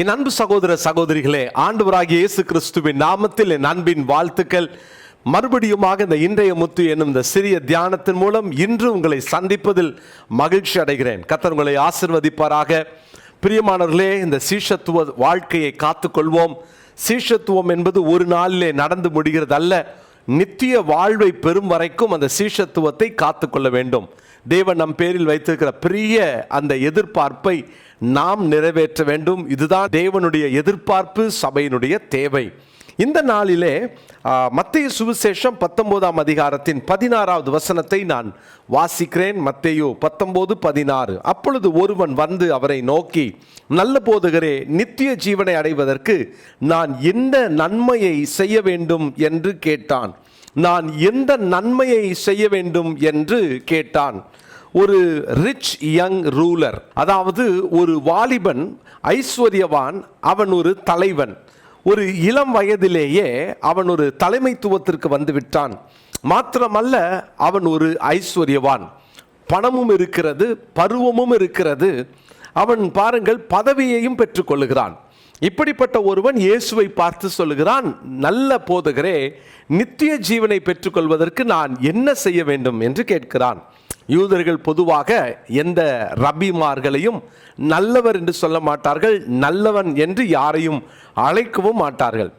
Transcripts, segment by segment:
என் அன்பு சகோதர சகோதரிகளே, ஆண்டவராகிய இயேசு கிறிஸ்துவின் நாமத்தில் என் அன்பின் வாழ்த்துக்கள். மறுபடியுமாக இந்த இன்றைய முத்து என்னும் இந்த சிறிய தியானத்தின் மூலம் இன்று உங்களை சந்திப்பதில் மகிழ்ச்சி அடைகிறேன். கர்த்தர் உங்களை ஆசீர்வதிப்பாராக. பிரியமானவர்களே, இந்த சீஷத்துவ வாழ்க்கையை காத்துக்கொள்வோம். சீஷத்துவம் என்பது ஒரு நாளிலே நடந்து முடிகிறது அல்ல. நித்திய வாழ்வை பெறும் வரைக்கும் அந்த சீஷத்துவத்தை காத்துக்கொள்ள வேண்டும். தேவன் நம் பேரில் வைத்திருக்கிற பெரிய அந்த எதிர்பார்ப்பை நாம் நிறைவேற்ற வேண்டும். இதுதான் தேவனுடைய எதிர்பார்ப்பு, சபையினுடைய தேவை. இந்த நாளிலே மத்தேயு சுவிசேஷம் 19ஆம் அதிகாரத்தின் 16வது வசனத்தை நான் வாசிக்கிறேன். மத்தேயு 19:16. அப்பொழுது ஒருவன் வந்து அவரை நோக்கி, நல்ல போதகரே, நித்திய ஜீவனை அடைவதற்கு நான் எந்த நன்மையை செய்ய வேண்டும் என்று கேட்டான். நான் எந்த நன்மையை செய்ய வேண்டும் என்று கேட்டான். ஒரு ரிச் யங் ரூலர், அதாவது ஒரு வாலிபன், ஐஸ்வர்யவான், அவன் ஒரு தலைவன். ஒரு இளம் வயதிலேயே அவன் ஒரு தலைமைத்துவத்திற்கு வந்து விட்டான். மாத்திரமல்ல, அவன் ஒரு ஐஸ்வர்யவான். பணமும் இருக்கிறது, பருவமும் இருக்கிறது. அவன் பாருங்கள், பதவியையும் பெற்றுக்கொள்ளுகிறான். இப்படிப்பட்ட ஒருவன் இயேசுவை பார்த்து சொல்லுகிறான், நல்ல போதகரே, நித்திய ஜீவனை பெற்றுக்கொள்வதற்கு நான் என்ன செய்ய வேண்டும் என்று கேட்கிறான். யூதர்கள் பொதுவாக எந்த ரபிமார்களையும் நல்லவர் என்று சொல்ல மாட்டார்கள், நல்லவன் என்று யாரையும் அழைக்கவும் மாட்டார்கள்.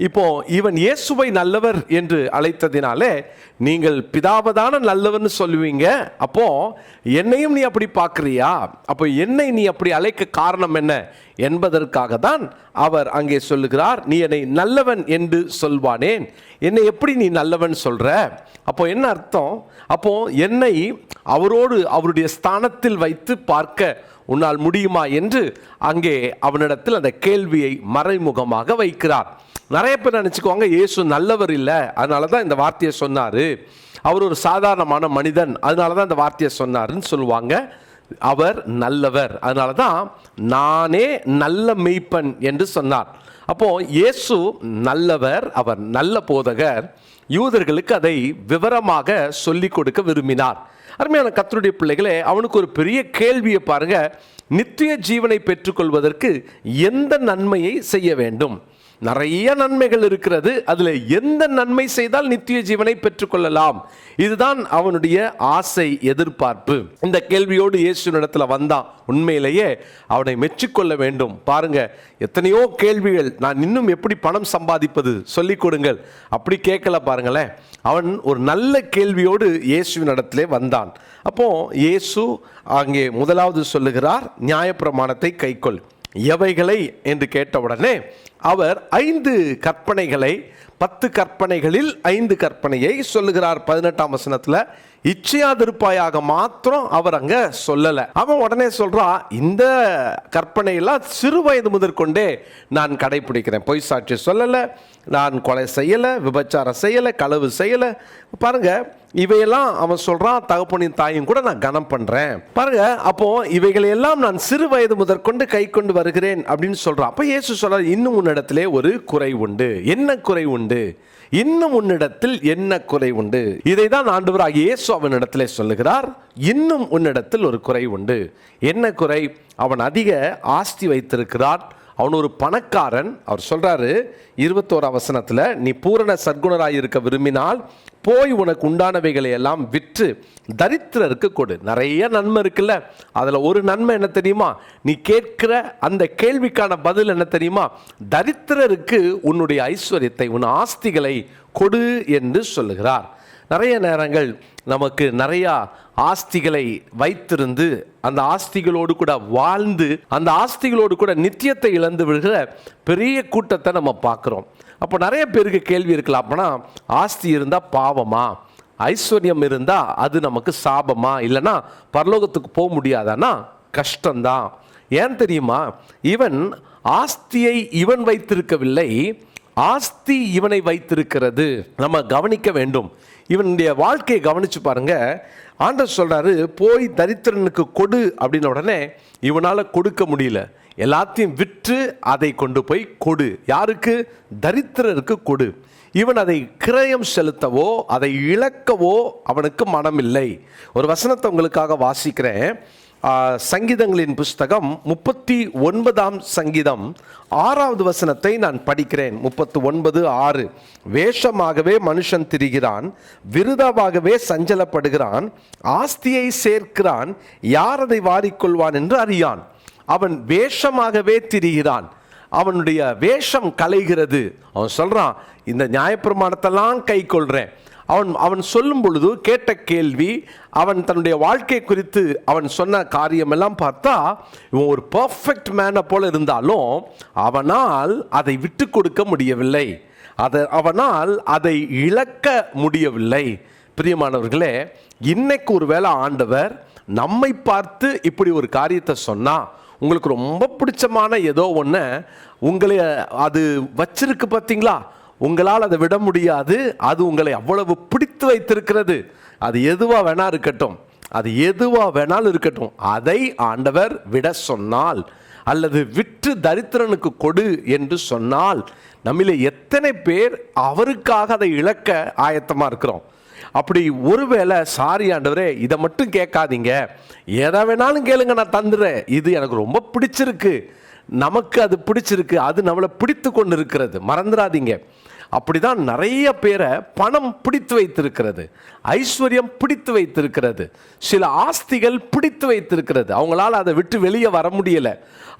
இப்போ இவன் இயேசுவை நல்லவர் என்று அழைத்ததினாலே, நீங்கள் பிதாவதான நல்லவர்னு சொல்லுவீங்க, அப்போ என்னையும் நீ அப்படி பார்க்குறியா, அப்போ என்னை நீ அப்படி அழைக்க காரணம் என்ன என்பதற்காக தான் அவர் அங்கே சொல்லுகிறார், நீ என்னை நல்லவன் என்று சொல்வானேன், என்னை எப்படி நீ நல்லவன் சொல்ற? அப்போ என்ன அர்த்தம்? அப்போ என்னை அவரோடு அவருடைய ஸ்தானத்தில் வைத்து பார்க்க உன்னால் முடியுமா என்று அங்கே அவனிடத்தில் அந்த கேள்வியை மறைமுகமாக வைக்கிறார். நிறைய பேர் நினச்சிக்குவாங்க, இயேசு நல்லவர் இல்லை, அதனால தான் இந்த வார்த்தையை சொன்னார், அவர் ஒரு சாதாரணமான மனிதன், அதனால தான் இந்த வார்த்தையை சொன்னாருன்னு சொல்லுவாங்க. அவர் நல்லவர், அதனால தான் நானே நல்ல மெய்ப்பன் என்று சொன்னார். அப்போ இயேசு நல்லவர், அவர் நல்ல போதகர். யூதர்களுக்கு அதை விவரமாக சொல்லிக் கொடுக்க விரும்பினார். அருமையான கர்த்தருடைய பிள்ளைகளே, அவனுக்கு ஒரு பெரிய கேள்வியை பாருங்க. நித்திய ஜீவனை பெற்றுக்கொள்வதற்கு எந்த நன்மையை செய்ய வேண்டும்? நிறைய நன்மைகள் இருக்கிறது, அதில் எந்த நன்மை செய்தால் நித்திய ஜீவனை பெற்றுக்கொள்ளலாம்? இதுதான் அவனுடைய ஆசை, எதிர்பார்ப்பு. இந்த கேள்வியோடு இயேசுவினிடத்துல வந்தான். உண்மையிலேயே அவனை மெச்சிக்கொள்ள வேண்டும். பாருங்க, எத்தனையோ கேள்விகள், நான் இன்னும் எப்படி பணம் சம்பாதிப்பது சொல்லிக் கொடுங்கள், அப்படி கேட்கல. பாருங்களேன், அவன் ஒரு நல்ல கேள்வியோடு இயேசுவினிடத்திலே வந்தான். அப்போ இயேசு அங்கே முதலாவது சொல்லுகிறார், நியாயப்பிரமாணத்தை கைக்கொள். எவைகளை என்று கேட்டவுடனே அவர் 5 கற்பனைகளை, 10 கற்பனைகளில் 5 கற்பனையை சொல்லுகிறார். 18ஆம் வசனத்தில் இச்சையாதிருப்பாயாக மாத்திரம் அவர் அங்க சொல்லல. அவன் உடனே சொல்றான், இந்த கற்பனையெல்லாம் சிறு வயது முதற்கொண்டே நான் கடைபிடிக்கிறேன். பொய் சாட்சி சொல்லல, நான் கொலை செய்யல, விபச்சாரம் செய்யல, களவு செய்யல. பாருங்க, இவையெல்லாம் அவன் சொல்றான். தகப்பனின் தாயும் கூட நான் கனம் பண்றேன். பாருங்க, அப்போ இவைகளையெல்லாம் நான் சிறு வயது முதற்கொண்டு கை கொண்டு வருகிறேன் அப்படின்னு சொல்றான். அப்ப இயேசு சொல்றார், இன்னும் உன்னிடத்திலே ஒரு குறை உண்டு. என்ன குறை உண்டு? இன்னும் உன்னிடத்தில் என்ன குறை உண்டு? இதை தான் ஆண்டவராகிய இயேசு அவனிடத்திலே சொல்லுகிறார், இன்னும் உன்னிடத்தில் ஒரு குறை உண்டு. என்ன குறை? அவன் அதிக ஆஸ்தி வைத்திருக்கிறான், அவன் ஒரு பணக்காரன். அவர் சொல்றாரு 21ஆம் வசனத்தில், நீ பூரண சற்குணராய் இருக்க விரும்பினால் போய் உனக்கு உண்டானவைகளை எல்லாம் விற்று தரித்திரருக்கு கொடு. நிறைய நன்மை இருக்குல்ல, அதில் ஒரு நன்மை என்ன தெரியுமா? நீ கேட்கிற அந்த கேள்விக்கான பதில் என்ன தெரியுமா? தரித்திரருக்கு உன்னுடைய ஐஸ்வர்யத்தை, உன் ஆஸ்திகளை கொடு என்று சொல்லுகிறார். நிறைய நேரங்கள் நமக்கு நிறையா ஆஸ்திகளை வைத்திருந்து அந்த ஆஸ்திகளோடு கூட வாழ்ந்து அந்த ஆஸ்திகளோடு கூட நித்தியத்தை இழந்து விடுகிற பெரிய கூட்டத்தை நம்ம பார்க்குறோம். அப்போ நிறைய பேருக்கு கேள்வி இருக்கலாம், அப்போனா ஆஸ்தி இருந்தால் பாவமா, ஐஸ்வர்யம் இருந்தால் அது நமக்கு சாபமா, இல்லைன்னா பரலோகத்துக்கு போக முடியாதானா? கஷ்டம்தான். ஏன் தெரியுமா? இவன் ஆஸ்தியை இவன் வைத்திருக்கவில்லை, ஆஸ்தி இவனை வைத்திருக்கிறது. நம்ம கவனிக்க வேண்டும். இவனுடைய வாழ்க்கையை கவனிச்சு பாருங்க. ஆண்டவர் சொல்றாரு, போய் தரித்திரனுக்கு கொடு அப்படின்ன உடனே இவனால கொடுக்க முடியல. எல்லாத்தையும் விற்று அதை கொண்டு போய் கொடு. யாருக்கு? தரித்திரருக்கு கொடு. இவன் அதை கிரயம் செலுத்தவோ அதை இழக்கவோ அவனுக்கு மனமில்லை. ஒரு வசனத்தை உங்களுக்காக வாசிக்கிறேன். சங்கீதங்களின் புஸ்தகம் 39ஆம் சங்கீதம் 6வது வசனத்தை நான் படிக்கிறேன். 39:6. வேஷமாகவே மனுஷன் திரிகிறான், விருதாவாகவே சஞ்சலப்படுகிறான், ஆஸ்தியை சேர்க்கிறான், யார் அதை வாரிக்கொள்வான் என்று அறியான். அவன் வேஷமாகவே திரிகிறான், அவனுடைய வேஷம் கலைகிறது. அவன் சொல்றான், இந்த நியாயப்பிரமாணத்தெல்லாம் கை கொள்றேன். அவன் சொல்லும் பொழுது கேட்ட கேள்வி, அவன் தன்னுடைய வாழ்க்கை குறித்து அவன் சொன்ன காரியமெல்லாம் பார்த்தா இவன் ஒரு பர்ஃபெக்ட் மேனை போல இருந்தாலும் அவனால் அதை விட்டு கொடுக்க முடியவில்லை, அவனால் அதை இழக்க முடியவில்லை. பிரியமானவர்களே, இன்னைக்கு ஒருவேளை ஆண்டவர் நம்மை பார்த்து இப்படி ஒரு காரியத்தை சொன்னா, உங்களுக்கு ரொம்ப பிடிச்சமான ஏதோ ஒன்று உங்களை அது வச்சிருக்கு பார்த்தீங்களா, உங்களால் அதை விட முடியாது, அது உங்களை அவ்வளவு பிடித்து வைத்திருக்கிறது. அது எதுவாக வேணா இருக்கட்டும், அது எதுவாக வேணாலும் இருக்கட்டும், அதை ஆண்டவர் விட சொன்னால் அல்லது விற்று தரித்திரனுக்கு கொடு என்று சொன்னால், நம்மிலே எத்தனை பேர் அவருக்காக அதை இழக்க ஆயத்தமாக இருக்கிறோம்? அப்படி ஒருவேளை, சாரி ஆண்டவரே, இதை மட்டும் கேட்காதீங்க, எதை வேணாலும் கேளுங்க, நான் தந்துடுறேன், இது எனக்கு ரொம்ப பிடிச்சிருக்கு, நமக்கு அது பிடிச்சிருக்கு, அது நம்மளை பிடித்து கொண்டு இருக்கிறது, மறந்துடாதீங்க. அப்படிதான் நிறைய பேரை பணம் பிடித்து வைத்திருக்கிறது, ஐஸ்வர்யம் பிடித்து வைத்திருக்கிறது, சில ஆஸ்திகள் பிடித்து வைத்திருக்கிறது. அவங்களால அதை விட்டு வெளியே வர முடியலை,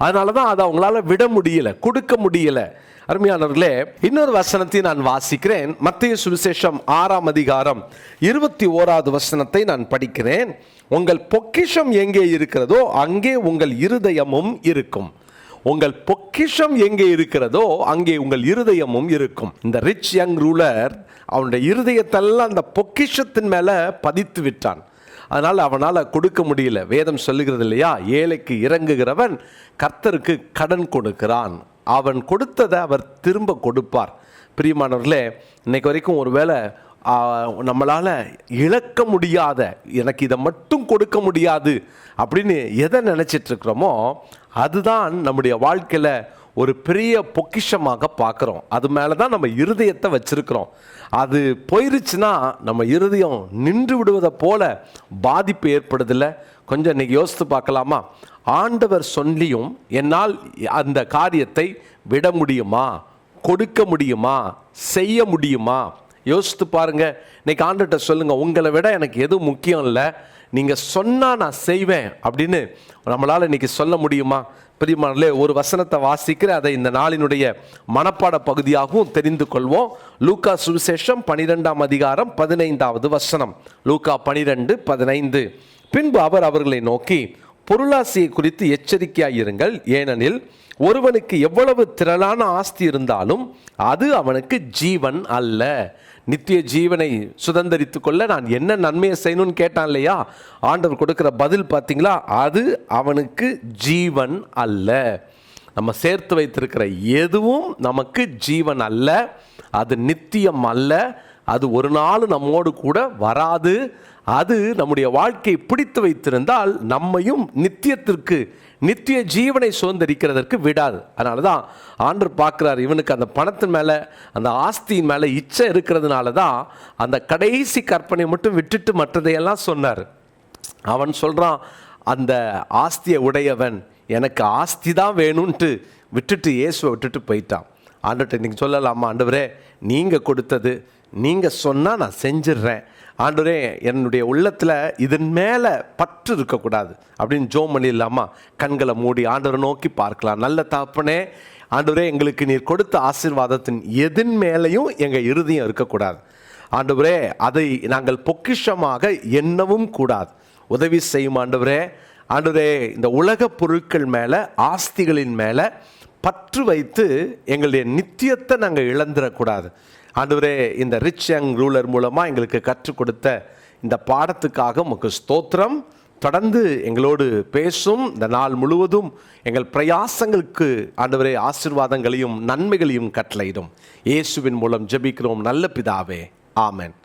அதனால தான் அதை அவங்களால விட முடியலை, கொடுக்க முடியலை. அருமையானவர்களே, இன்னொரு வசனத்தை நான் வாசிக்கிறேன். மத்தேயு சுவிசேஷம் 6ஆம் அதிகாரம் 21வது வசனத்தை நான் படிக்கிறேன். உங்கள் பொக்கிஷம் எங்கே இருக்கிறதோ அங்கே உங்கள் இருதயமும் இருக்கும். உங்கள் பொக்கிஷம் எங்கே இருக்கிறதோ அங்கே உங்கள் இருதயமும் இருக்கும். இந்த ரிச் யங் ரூலர் அவனுடைய இருதயத்தெல்லாம் அந்த பொக்கிஷத்தின் மேலே பதித்து விட்டான். அதனால் அவனால் கொடுக்க முடியல. வேதம் சொல்லுகிறது இல்லையா, ஏழைக்கு இறங்குகிறவன் கர்த்தருக்கு கடன் கொடுக்கிறான், அவன் கொடுத்ததை அவர் திரும்ப கொடுப்பார். பிரியமானவர்களே, இன்னைக்கு வரைக்கும் ஒருவேளை நம்மளால் இழக்க முடியாத, எனக்கு இதை மட்டும் கொடுக்க முடியாது அப்படின்னு எதை நினச்சிட்ருக்கிறோமோ அதுதான் நம்முடைய வாழ்க்கையில் ஒரு பெரிய பொக்கிஷமாக பார்க்குறோம். அது மேலே தான் நம்ம இருதயத்தை வச்சுருக்கிறோம். அது போயிருச்சுன்னா நம்ம இருதயம் நின்று விடுவதை போல பாதிப்பு ஏற்படுதில்லை. கொஞ்சம் இன்றைக்கி யோசித்து பார்க்கலாமா? ஆண்டவர் சொல்லியும் என்னால் அந்த காரியத்தை விட முடியுமா, கொடுக்க முடியுமா, செய்ய முடியுமா? யோசித்து பாருங்க. இன்னைக்கு ஆண்டவர்கிட்ட சொல்லுங்க, உங்களை விட எனக்கு எதுவும் முக்கியம் இல்லை, நீங்கள் சொன்னால் நான் செய்வேன் அப்படின்னு நம்மளால் இன்னைக்கு சொல்ல முடியுமா? பிரியமானவர்களே, ஒரு வசனத்தை வாசிக்கிற அதை இந்த நாளினுடைய மனப்பாட பகுதியாகவும் தெரிந்து கொள்வோம். லூக்கா சுவிசேஷம் 12ஆம் அதிகாரம் 15வது வசனம். லூக்கா 12:15. பின்பு அவர் அவர்களை நோக்கி, பொருளாசையை குறித்து எச்சரிக்கையாயிருங்கள், ஏனெனில் ஒருவனுக்கு எவ்வளவு திரளான ஆஸ்தி இருந்தாலும் அது அவனுக்கு ஜீவன் அல்ல. நித்திய ஜீவனை சுதந்தரித்து கொள்ள நான் என்ன நன்மையை செய்யணும்னு கேட்டான் இல்லையா, ஆண்டவர் கொடுக்கிற பதில் பார்த்தீங்களா, அது அவனுக்கு ஜீவன் அல்ல. நம்ம சேர்த்து வைத்திருக்கிற எதுவும் நமக்கு ஜீவன் அல்ல, அது நித்தியம் அல்ல, அது ஒரு நாள் நம்மோடு கூட வராது. அது நம்முடைய வாழ்க்கை பிடித்து வைத்திருந்தால் நம்மையும் நித்தியத்திற்கு, நித்திய ஜீவனை சுதந்திரிக்கிறதற்கு விடாது. அதனால தான் ஆண்டவர் பார்க்குறார், இவனுக்கு அந்த பணத்தின் மேலே, அந்த ஆஸ்தியின் மேலே இச்சை இருக்கிறதுனால தான் அந்த கடைசி கற்பனை மட்டும் விட்டுட்டு மற்றதையெல்லாம் சொன்னார். அவன் சொல்கிறான், அந்த ஆஸ்தியை உடையவன் எனக்கு ஆஸ்தி தான் வேணும்ன்ட்டு விட்டுட்டு இயேசுவை விட்டுட்டு போயிட்டான். ஆண்டவர்கிட்ட நீங்கள் சொல்லலாமா, ஆண்டவரே நீங்கள் கொடுத்தது, நீங்கள் சொன்னால் நான் செஞ்சிடுறேன், ஆண்டவரே என்னுடைய உள்ளத்தில் இதன் மேலே பற்று இருக்கக்கூடாது அப்படின்னு ஜோம் பண்ணிடலாமா? கண்களை மூடி ஆண்டவரை நோக்கி பார்க்கலாம். நல்ல தகப்பனே, ஆண்டவரே எங்களுக்கு நீர் கொடுத்த ஆசீர்வாதத்தின் எதன் மேலேயும் எங்கள் இருதயம் இருக்கக்கூடாது. ஆண்டவரே அதை நாங்கள் பொக்கிஷமாக எண்ணவும் கூடாது, உதவி செய்யும் ஆண்டவரே. ஆண்டவரே, இந்த உலக பொருட்கள் மேலே, ஆஸ்திகளின் மேலே பற்று வைத்து எங்களுடைய நித்தியத்தை நாங்கள் இழந்துடக்கூடாது. ஆண்டவரே, இந்த ரிச் யங் ரூலர் மூலமாக எங்களுக்கு கற்றுக் கொடுத்த இந்த பாடத்துக்காக உமக்கு ஸ்தோத்திரம். தொடர்ந்து எங்களோடு பேசும் இந்த நாள் முழுவதும் எங்கள் பிரயாசங்களுக்கு ஆண்டவரே ஆசீர்வாதங்களையும் நன்மைகளையும் கட்டளையிடும். இயேசுவின் மூலம் ஜெபிக்கிறோம் நல்ல பிதாவே, ஆமென்.